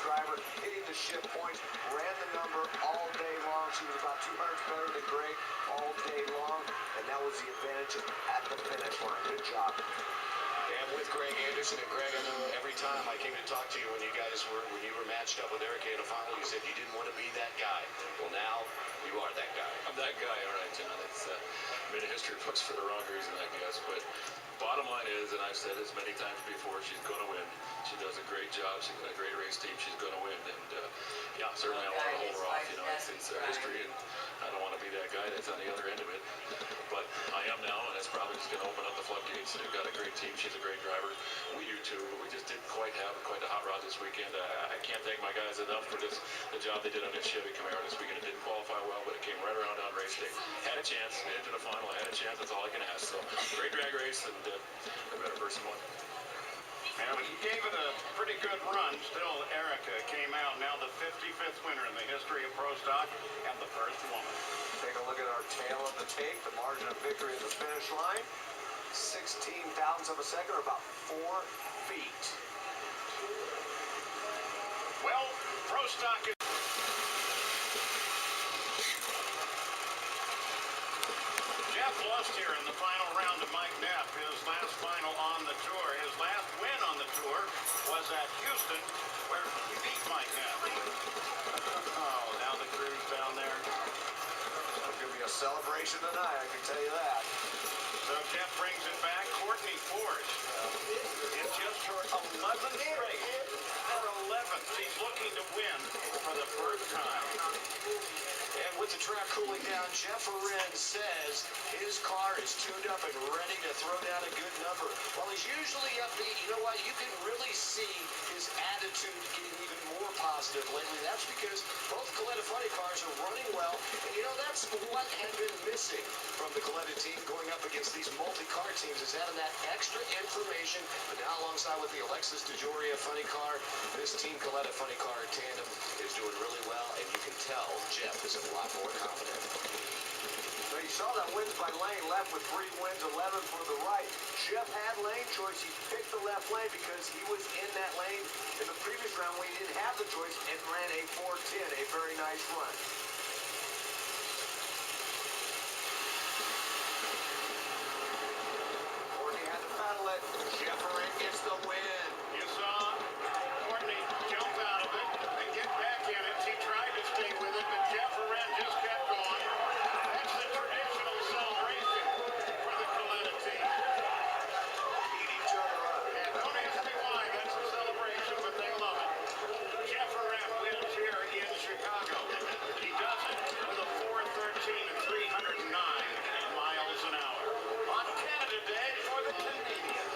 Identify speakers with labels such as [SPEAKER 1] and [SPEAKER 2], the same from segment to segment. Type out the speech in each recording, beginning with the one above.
[SPEAKER 1] driver, hitting the shift points, ran the number all day long. She was about 200 better than Greg all day long, and that was the advantage at the finish line. Good job.
[SPEAKER 2] And with Greg Anderson, and Greg, I know every time I came to talk to you when you were matched up with Eric in a final, you said you didn't want to be that guy. Well, now you are that guy.
[SPEAKER 3] I'm that guy, all right, John. It's made a history books for the wrong reason, I guess. But bottom line is, and I've said this many times before, she's going to win. She does a great job. She's got a great race team. She's going to win. And yeah, certainly I want to hold her off. You know, it's history, and I don't want to be that guy that's on the other end of it. But I am now, and that's probably just going to open up the floodgates. They've got a great team. She's a great driver. We do too, but we just didn't quite have a hot rod this weekend. I can't thank my guys enough for the job they did on this Chevy Camaro this weekend. It didn't qualify well, but it came right around on race day. Had a chance, made it to the final. I had a chance. That's all I can ask. So great drag race, and a better person won.
[SPEAKER 4] And he gave it a pretty good run. Still, Erica came out now the 55th winner in the history of Pro Stock and the first woman.
[SPEAKER 1] Take a look at our tail of the tape. The margin of victory at the finish line. 16 thousandths of a second, or about 4 feet.
[SPEAKER 4] Well, Pro Stock is... Jeff lost here in the final round to Mike Neff, his last final on the tour. His last win on the tour was at Houston, where he beat Mike Neff. Oh, now the crew's down there.
[SPEAKER 1] It's going to be a celebration tonight, I can tell you that.
[SPEAKER 4] So Jeff brings it back. Courtney Ford, in just her 11th race, her 11th, she's looking to win for the first time.
[SPEAKER 2] And with the track cooling down, Jeff Arend says his car is tuned up and ready to throw down a good number. While he's usually upbeat, you know what? You can really see his attitude getting even more positive lately. That's because both Coletta Funny cars are running well. And you know, that's what had been missing from the Coletta team going up against these multi-car teams, is having that extra information. But now alongside with the Alexis DeJoria Funny car, this Team Coletta Funny car tandem is doing really well, and you can tell Jeff is a lot more confident.
[SPEAKER 1] So you saw that wins by lane, left with 3 wins, 11 for the right. Jeff had lane choice. He picked the left lane because he was in that lane in the previous round when he didn't have the choice, and ran a 410, a very nice run. Courtney had to battle it. Jeff Arend gets the win.
[SPEAKER 4] You saw Courtney jump out of it and get back in it. She tried to stay with it, but Jeff Arend just kept going. That's the traditional celebration for the Coletta team.
[SPEAKER 1] Beat each other up.
[SPEAKER 4] And don't ask me why, that's a celebration, but they love it. Jeff Arend wins here in Chicago. He does it with a 4:13 and 309 miles an hour. On Canada Day for the Canadian.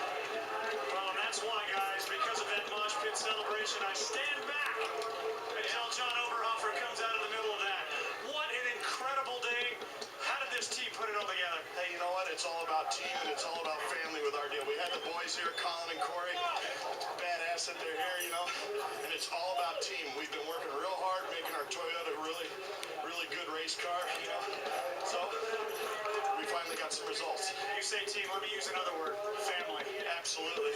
[SPEAKER 5] Well, and that's why, guys, because of that mosh pit celebration, I stand back until John Oberhofer comes out of the middle of that. What an incredible day. How did this team put it all together?
[SPEAKER 6] Hey, you know what? It's all about team, and it's all about family with our deal. We had the boys here, Colin and Corey. Badass that they're here, you know, and it's all about team. We've been working real hard, making our Toyota a really, really good race car, you know, so we finally got some results.
[SPEAKER 5] You say team, let me use another word. Family.
[SPEAKER 6] Absolutely.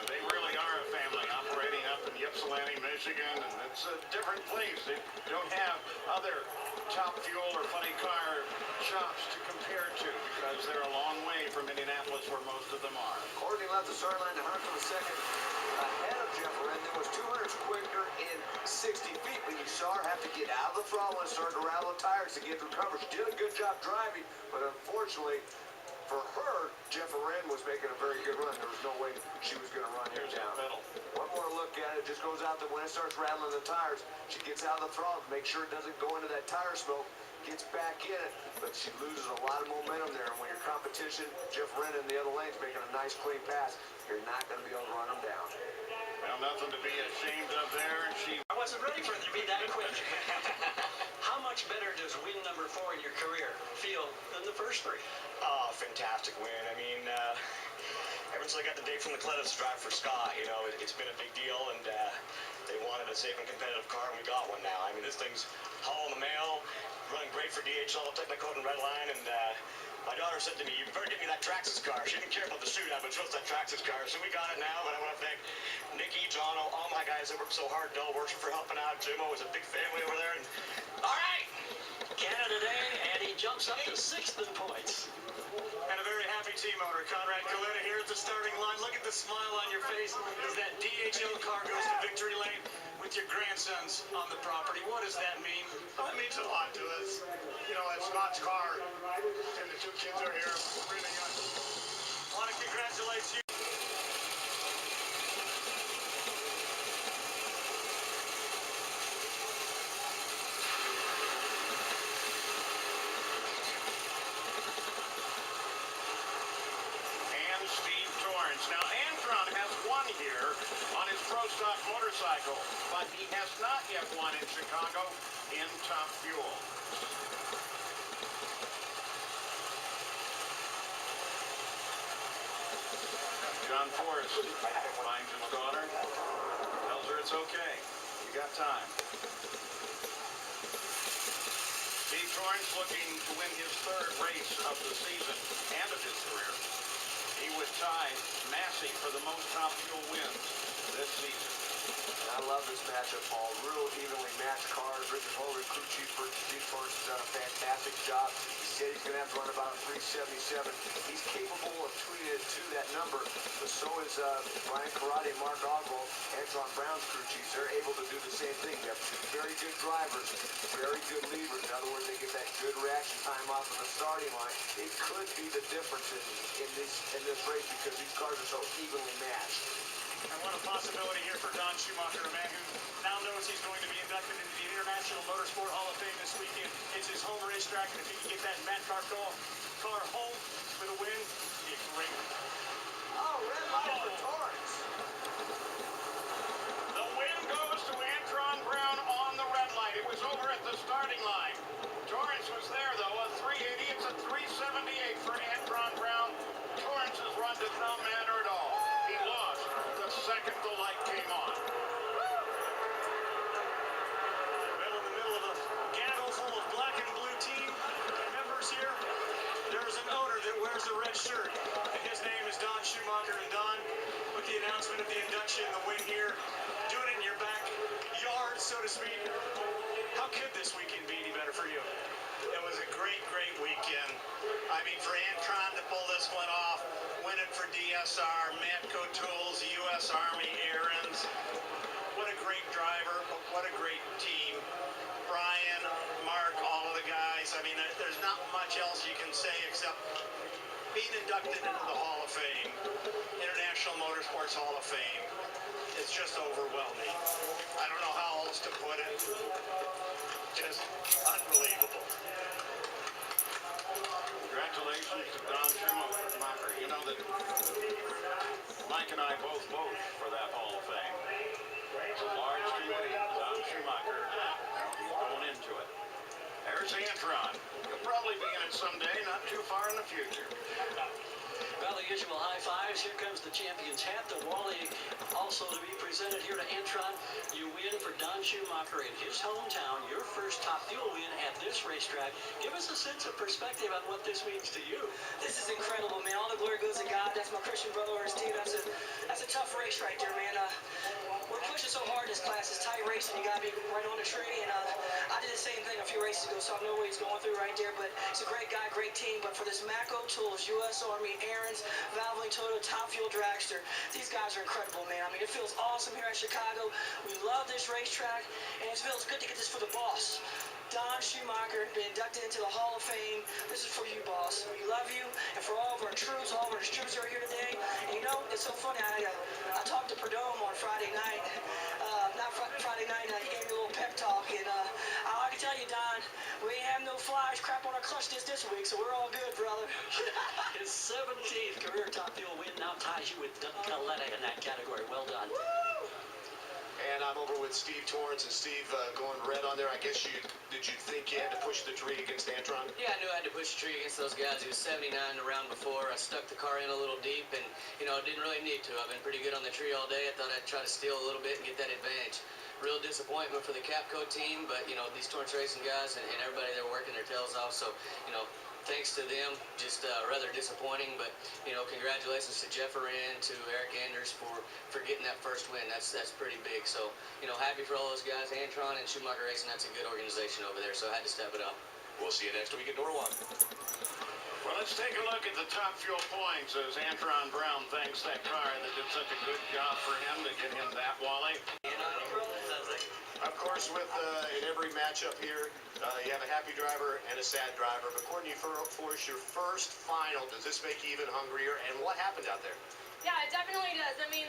[SPEAKER 4] They really are a family operating up in Ypsilanti, Michigan, and it's a different place. They don't have other Top Fuel or Funny Car shops to compare to because they're a long way from Indianapolis where most of them are.
[SPEAKER 1] Courtney left the start line 100th of a second ahead of Jeff Arend. There was 200 quicker in 60 feet, but you saw her have to get out of the throttle and start to rattle the tires to get through coverage. She did a good job driving, but unfortunately for her, Jeff Arend was making a very good run. There was no way she was going to run him down. One more look at it, just goes out that when it starts rattling the tires, she gets out of the throttle, make sure it doesn't go into that tire smoke, gets back in it, but she loses a lot of momentum there. And when your competition, Jeff Arend in the other lane's making a nice clean pass, you're not going to be able to run them down.
[SPEAKER 4] Well, nothing to be ashamed of there.
[SPEAKER 5] I wasn't ready for it to be that quick. How much better does win number 4 in your career feel than the first 3?
[SPEAKER 7] Oh, fantastic win. I mean, ever since I got the date from the Colettas to drive for Scott, you know, it's been a big deal, and they wanted a safe and competitive car, and we got one now. I mean, this thing's hauling the mail, running great for DHL, Technicolor, and Redline, and My daughter said to me, you better get me that Traxxas car. She didn't care about the shootout, but she wants that Traxxas car. So we got it now, but I want to thank Nikki, Jono, all my guys that worked so hard. Del Worship for helping out. Jimmo was a big family over there. And all right!
[SPEAKER 8] Canada today, and he jumps up to 6th in points.
[SPEAKER 5] And a very happy team owner, Conrad Coletta, here at the starting line. Look at the smile on your face as that DHL car goes to victory lane with your grandsons on the property. What does that mean?
[SPEAKER 6] Oh, it means a lot to us. You know, it's Scott's car, and the two kids are here. Really young.
[SPEAKER 5] I want to congratulate you.
[SPEAKER 4] And Steve Torrance. Now, Antron has won here on his Pro Stock motorcycle, but he has not yet won in Chicago in Top Fuel. John Forrest finds his daughter, tells her it's okay. You got time. Steve Torrance looking to win his third race of the season and of his career. He would tie Massey for the most Top Fuel wins this season.
[SPEAKER 1] I love this matchup, Paul. Real evenly matched cars. Richard Holder, crew chief for Steve Torrance, has done a fantastic job. He said he's going to have to run about a 377. He's capable of tweeting it to that number, but so is Brian Karate, Mark Oswald, Antron Brown's crew chiefs. They're able to do the same thing. They have two very good drivers, very good leaders. In other words, they get that good reaction time off of the starting line. It could be the difference in this race because these cars are so evenly matched.
[SPEAKER 5] And what a possibility here for Don Schumacher, a man who now knows he's going to be inducted into the International Motorsport Hall of Fame this weekend. It's his home racetrack, and if he can get that Matt car home with a win, it'd be a great win.
[SPEAKER 1] Oh, red light for Torrance.
[SPEAKER 4] The win goes to Antron Brown on the red light. It was over at the starting line. Torrance was there, though, a 380. It's a 378 for Antron Brown. Torrance's run does not matter at all. He lost the second the light came on.
[SPEAKER 5] Well, in the middle of a gaggle full of black and blue team members here, there's an owner that wears the red shirt, and his name is Don Schumacher. And Don, with the announcement of the induction, the win here, doing it in your backyard, so to speak. How could this weekend be any better for you?
[SPEAKER 9] It was a great, great weekend. I mean, for Antron to pull this one off, win it for DSR, Matco Tools, U.S. Army Errands. What a great driver, what a great team. Brian, Mark, all of the guys. I mean, there's not much else you can say except being inducted into the Hall of Fame, International Motorsports Hall of Fame. It's just overwhelming. I don't know how else to put it. Just unbelievable.
[SPEAKER 4] Congratulations to Don Schumacher. You know that Mike and I both vote for that Hall of Fame. It's a large committee. Don Schumacher, he's going into it. There's Antron. He'll probably be in it someday, not too far in the future.
[SPEAKER 8] Well, the usual high fives. Here comes the champion's hat. The Wally also to be presented here to Antron. You win for Don Schumacher in his hometown. Your first Top Fuel win at this racetrack. Give us a sense of perspective on what this means to you.
[SPEAKER 10] This is incredible, man. All the glory goes to God. That's my Christian brother or his team. That's a tough race right there, man. We're pushing so hard in this class. It's tight racing. You got to be right on the tree. And I did the same thing a few races ago, so I know what he's going through right there. But it's a great guy, great team. But for this Matco Tools, U.S. Army, Aaron's, Valvoline Toyota, Top Fuel Dragster, these guys are incredible, man. I mean, it feels awesome here at Chicago. We love this racetrack, and it feels good to get this for the boss. Don Schumacher, been inducted into the Hall of Fame. This is for you, boss. We love you, and for all of our troops, all of our troops who are here today. And you know, it's so funny. I talked to Perdome on Friday night. Friday night, he gave me a little pep talk, and I can tell you, Don, we ain't have no flies crap on our clutch this week, so we're all good, brother.
[SPEAKER 8] His 17th career Top Fuel win now ties you with Doug Coletta in that category. Well done.
[SPEAKER 2] And I'm over with Steve Torrance, and Steve going red on there. I guess did you think you had to push the tree against Antron?
[SPEAKER 11] Yeah, I knew I had to push the tree against those guys. He was 79 the round before. I stuck the car in a little deep, and, you know, didn't really need to. I've been pretty good on the tree all day. I thought I'd try to steal a little bit and get that advantage. Real disappointment for the Capco team, but, you know, these Torrance Racing guys and everybody, they're working their tails off. So, you know, thanks to them, just rather disappointing. But congratulations to Jeff Arend, to Eric Anders for getting that first win. That's pretty big. So happy for all those guys. Antron and Schumacher Racing, that's a good organization over there. So I had to step it up.
[SPEAKER 2] We'll see you next week at Norwalk.
[SPEAKER 4] Well, let's take a look at the top fuel points as Antron Brown thanks that car that did such a good job for him to get him that, Wally.
[SPEAKER 2] Of course, in every matchup here, you have a happy driver and a sad driver. But Courtney, for your first final, does this make you even hungrier? And what happened out there?
[SPEAKER 12] Yeah, it definitely does. I mean,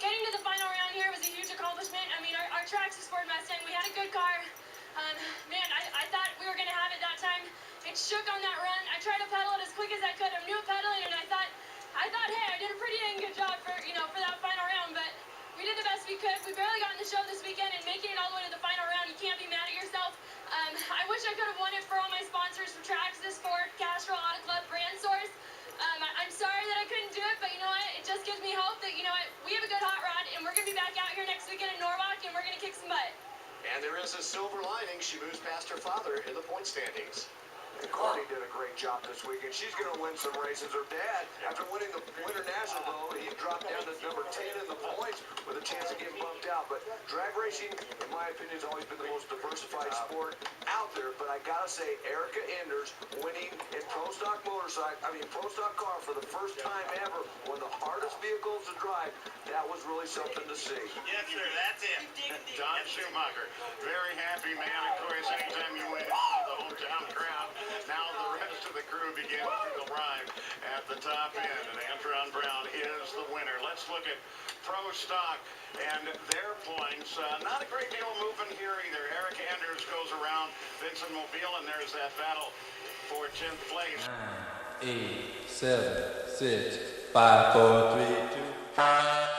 [SPEAKER 12] getting to the final round here was a huge accomplishment. I mean, our Traxxas Sport Mustang, we had a good car. Man, I thought we were going to have it that time. It shook on that run. I tried to pedal it as quick as I could. I'm new at pedaling, and I thought, hey, I did a pretty dang good job for that final round, but we did the best we could. We barely got in the show this weekend, and making it all the way to the final round, you can't be mad at yourself. I wish I could have won it for all my sponsors, for Traxxas Sport, Castrol Auto Club, Brand Source. I'm sorry that I couldn't do it, but you know what? It just gives me hope that, we have a good hot rod, and we're going to be back out here next weekend in Norwalk, and we're going to kick some butt.
[SPEAKER 2] And there is a silver lining. She moves past her father in the point standings.
[SPEAKER 1] And Courtney did a great job this weekend. She's going to win some races. Her dad, after winning the Winter National, though, he dropped down to number 10 in the points with a chance of getting bumped out. But drag racing, in my opinion, has always been the most diversified sport out there. But I got to say, Erica Enders winning in Pro Stock car for the first time ever, one of the hardest vehicles to drive, that was really something to see.
[SPEAKER 4] Yes, sir, that's it. Don Schumacher, very happy man. Of course, anytime you win the hometown crowd, now the rest of the crew begins to arrive at the top end, and Antron Brown is the winner. Let's look at Pro Stock and their points. Not a great deal of movement here either. Eric Anders goes around Vincent Mobile, and there's that battle for 10th place.
[SPEAKER 13] 9, 8, 7, 6, 5, 4, 3, 2.